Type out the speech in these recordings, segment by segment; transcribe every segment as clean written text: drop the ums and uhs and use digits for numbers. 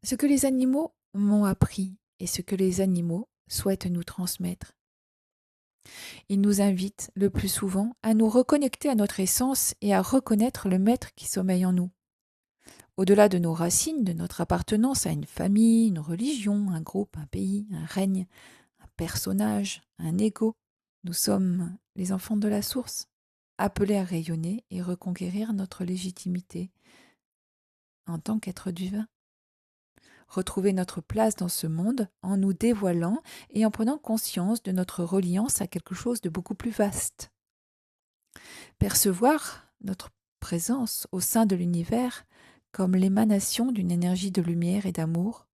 Ce que les animaux m'ont appris et ce que les animaux souhaitent nous transmettre. Ils nous invitent le plus souvent à nous reconnecter à notre essence et à reconnaître le maître qui sommeille en nous. Au-delà de nos racines, de notre appartenance à une famille, une religion, un groupe, un pays, un règne, un personnage, un ego, nous sommes les enfants de la source, appelés à rayonner et reconquérir notre légitimité en tant qu'être divin. Retrouver notre place dans ce monde en nous dévoilant et en prenant conscience de notre reliance à quelque chose de beaucoup plus vaste. Percevoir notre présence au sein de l'univers comme l'émanation d'une énergie de lumière et d'amour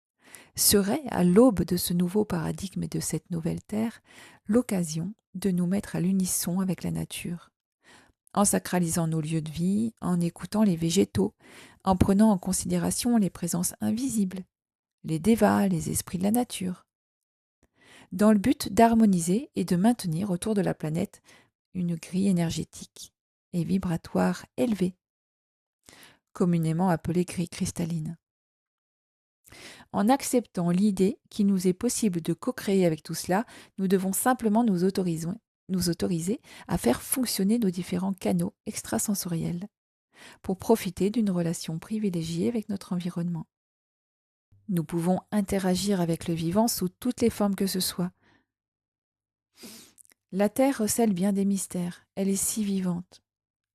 serait, à l'aube de ce nouveau paradigme et de cette nouvelle Terre, l'occasion de nous mettre à l'unisson avec la nature, en sacralisant nos lieux de vie, en écoutant les végétaux, en prenant en considération les présences invisibles, les devas, les esprits de la nature, dans le but d'harmoniser et de maintenir autour de la planète une grille énergétique et vibratoire élevée, communément appelée grille cristalline. En acceptant l'idée qu'il nous est possible de co-créer avec tout cela, nous devons simplement nous autoriser à faire fonctionner nos différents canaux extrasensoriels pour profiter d'une relation privilégiée avec notre environnement. Nous pouvons interagir avec le vivant sous toutes les formes que ce soit. La Terre recèle bien des mystères, elle est si vivante.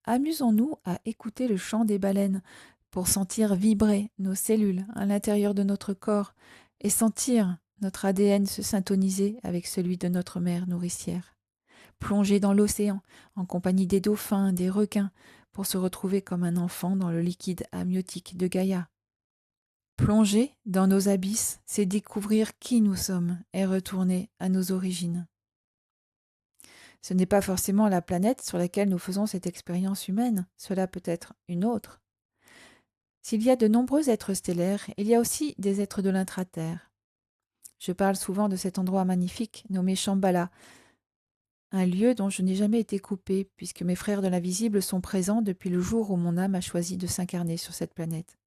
Amusons-nous à écouter le chant des baleines pour sentir vibrer nos cellules à l'intérieur de notre corps et sentir notre ADN se syntoniser avec celui de notre mère nourricière. Plonger dans l'océan en compagnie des dauphins, des requins, pour se retrouver comme un enfant dans le liquide amniotique de Gaïa. Plonger dans nos abysses, c'est découvrir qui nous sommes et retourner à nos origines. Ce n'est pas forcément la planète sur laquelle nous faisons cette expérience humaine, cela peut être une autre. S'il y a de nombreux êtres stellaires, il y a aussi des êtres de l'intraterre. Je parle souvent de cet endroit magnifique nommé Shambhala, un lieu dont je n'ai jamais été coupée puisque mes frères de l'invisible sont présents depuis le jour où mon âme a choisi de s'incarner sur cette planète.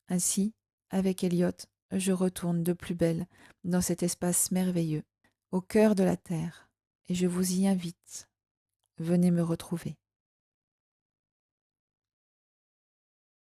Ainsi, avec Elliot, je retourne de plus belle dans cet espace merveilleux, au cœur de la Terre, et je vous y invite. Venez me retrouver.